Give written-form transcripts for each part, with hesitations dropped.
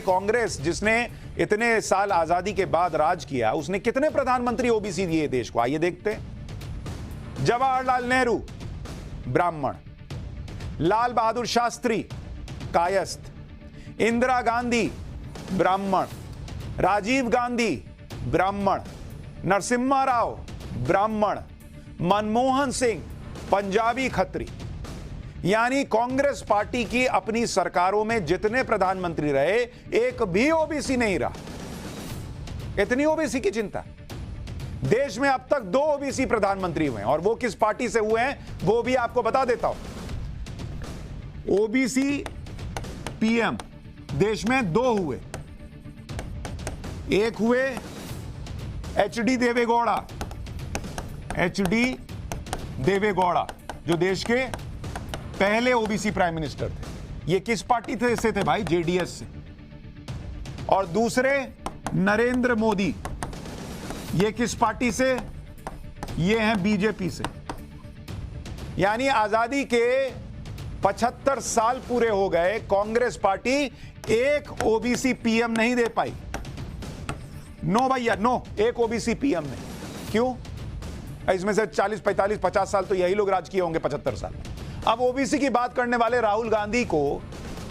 कांग्रेस जिसने इतने साल आजादी के बाद राज किया, उसने कितने प्रधानमंत्री ओबीसी दिए देश को? आइए देखते हैं। जवाहरलाल नेहरू ब्राह्मण, लाल बहादुर शास्त्री कायस्थ, इंदिरा गांधी ब्राह्मण, राजीव गांधी ब्राह्मण, नरसिम्हा राव ब्राह्मण, मनमोहन सिंह पंजाबी खत्री। यानी कांग्रेस पार्टी की अपनी सरकारों में जितने प्रधानमंत्री रहे, एक भी ओबीसी नहीं रहा। इतनी ओबीसी की चिंता। देश में अब तक 2 ओबीसी प्रधानमंत्री हुए हैं, और वो किस पार्टी से हुए हैं वो भी आपको बता देता हूं। ओबीसी पीएम देश में 2 हुए। एक हुए एचडी देवेगौड़ा, एचडी देवेगौड़ा जो देश के पहले ओबीसी प्राइम मिनिस्टर थे। ये किस पार्टी से थे भाई? जेडीएस से। और दूसरे नरेंद्र मोदी, ये किस पार्टी से? ये हैं बीजेपी से। यानी आजादी के 75 साल पूरे हो गए, कांग्रेस पार्टी एक ओबीसी पीएम नहीं दे पाई। नो भैया नो, एक ओबीसी पीएम नहीं। क्यों? इसमें से 40, 45, 50 साल तो यही लोग राज किए होंगे, 75 साल। अब ओबीसी की बात करने वाले राहुल गांधी को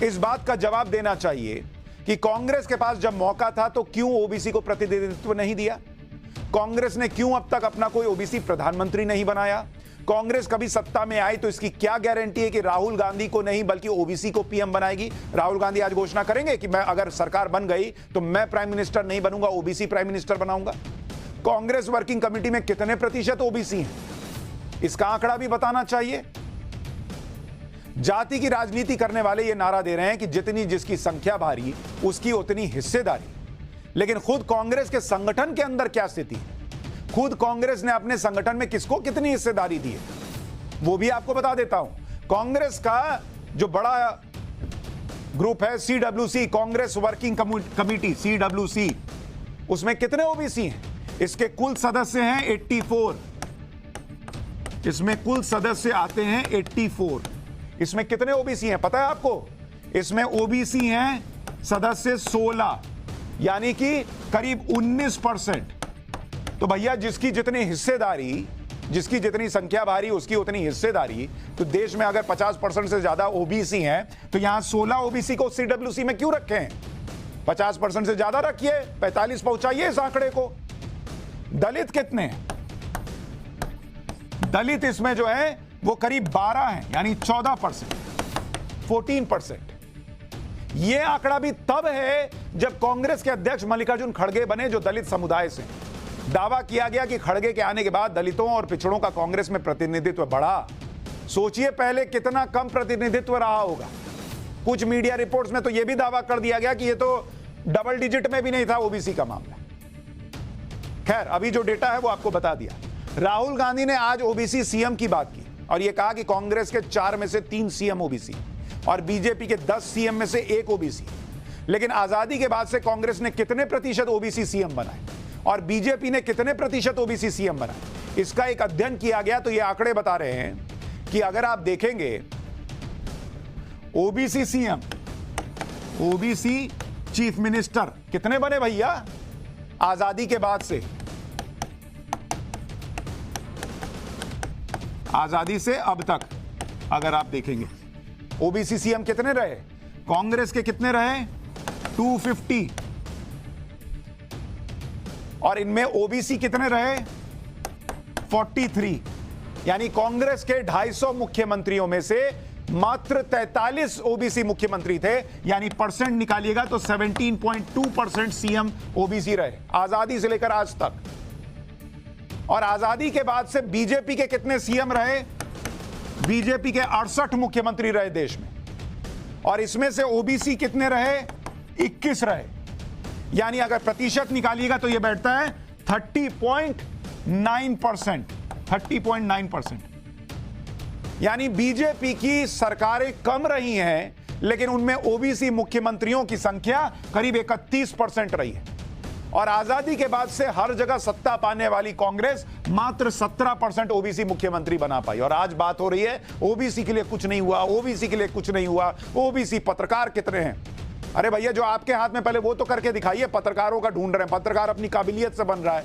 इस बात का जवाब देना चाहिए कि कांग्रेस के पास जब मौका था तो क्यों ओबीसी को प्रतिनिधित्व नहीं दिया? कांग्रेस ने क्यों अब तक अपना कोई ओबीसी प्रधानमंत्री नहीं बनाया? कांग्रेस कभी सत्ता में आई तो इसकी क्या गारंटी है कि राहुल गांधी को नहीं बल्कि ओबीसी को पीएम बनाएगी? राहुल गांधी आज घोषणा करेंगे कि मैं अगर सरकार बन गई तो मैं प्राइम मिनिस्टर नहीं बनूंगा, ओबीसी प्राइम मिनिस्टर बनाऊंगा। कांग्रेस वर्किंग कमेटी में कितने प्रतिशत ओबीसी हैं, इसका आंकड़ा भी बताना चाहिए। जाति की राजनीति करने वाले ये नारा दे रहे हैं कि जितनी जिसकी संख्या भारी उसकी उतनी हिस्सेदारी। लेकिन खुद कांग्रेस के संगठन के अंदर क्या स्थिति है? खुद कांग्रेस ने अपने संगठन में किसको कितनी हिस्सेदारी दी है वो भी आपको बता देता हूं। कांग्रेस का जो बड़ा ग्रुप है CWC, Congress working committee CWC, उसमें कितने ओबीसी हैं? इसके कुल सदस्य हैं 84। इसमें कुल सदस्य आते हैं 84। इसमें कितने ओबीसी हैं पता है आपको? इसमें ओबीसी हैं सदस्य 16, यानी कि करीब 19%। तो भैया जिसकी जितनी हिस्सेदारी, जिसकी जितनी संख्या भारी उसकी उतनी हिस्सेदारी। तो देश में अगर 50% से ज्यादा ओबीसी हैं तो यहां 16 ओबीसी को सीडब्ल्यूसी में क्यों रखे हैं? 50% से ज्यादा रखिए, 45 पहुंचाइए इस आंकड़े को। दलित कितने हैं? दलित इसमें जो है वो करीब 12 है, यानी 14%, 14%। यह आंकड़ा भी तब है जब कांग्रेस के अध्यक्ष मल्लिकार्जुन खड़गे बने, जो दलित समुदाय से। दावा किया गया कि खड़गे के आने के बाद दलितों और पिछड़ों का कांग्रेस में प्रतिनिधित्व बढ़ा। सोचिए पहले कितना कम प्रतिनिधित्व रहा होगा। कुछ मीडिया रिपोर्ट्स में तो यह भी दावा कर दिया गया कि यह तो डबल डिजिट में भी नहीं था ओबीसी का मामला। खैर, अभी जो डेटा है वो आपको बता दिया। राहुल गांधी ने आज ओबीसी सीएम की बात की और यह कहा कि कांग्रेस के 4 में से 3 सीएम ओबीसी और बीजेपी के 10 सीएम में से 1 ओबीसी। लेकिन आजादी के बाद से कांग्रेस ने कितने प्रतिशत ओबीसी सीएम बनाए और बीजेपी ने कितने प्रतिशत ओबीसी सीएम बनाए, इसका एक अध्ययन किया गया तो ये आंकड़े बता रहे हैं कि अगर आप देखेंगे OBC CM, OBC chief minister कितने बने भैया आजादी के बाद से? आजादी से अब तक अगर आप देखेंगे ओबीसी सीएम कितने रहे? कांग्रेस के कितने रहे? 250। और इनमें ओबीसी कितने रहे? 43। यानी कांग्रेस के 250 मुख्यमंत्रियों में से मात्र 43 ओबीसी मुख्यमंत्री थे, यानी परसेंट निकालिएगा तो 17.2% सीएम ओबीसी रहे आजादी से लेकर आज तक। और आजादी के बाद से बीजेपी के कितने सीएम रहे? बीजेपी के 68 मुख्यमंत्री रहे देश में, और इसमें से ओबीसी कितने रहे? 21 रहे। यानी अगर प्रतिशत निकालिएगा तो यह बैठता है 30.9%। 30.9%। यानी बीजेपी की सरकारें कम रही हैं, लेकिन उनमें ओबीसी मुख्यमंत्रियों की संख्या करीब 31% रही है। और आजादी के बाद से हर जगह सत्ता पाने वाली कांग्रेस मात्र 17% ओबीसी मुख्यमंत्री बना पाई। और आज बात हो रही है ओबीसी के लिए कुछ नहीं हुआ, ओबीसी के लिए कुछ नहीं हुआ। ओबीसी पत्रकार कितने हैं? अरे भैया जो आपके हाथ में पहले वो तो करके दिखाइए। पत्रकारों का ढूंढ रहे हैं, पत्रकार अपनी काबिलियत से बन रहा है।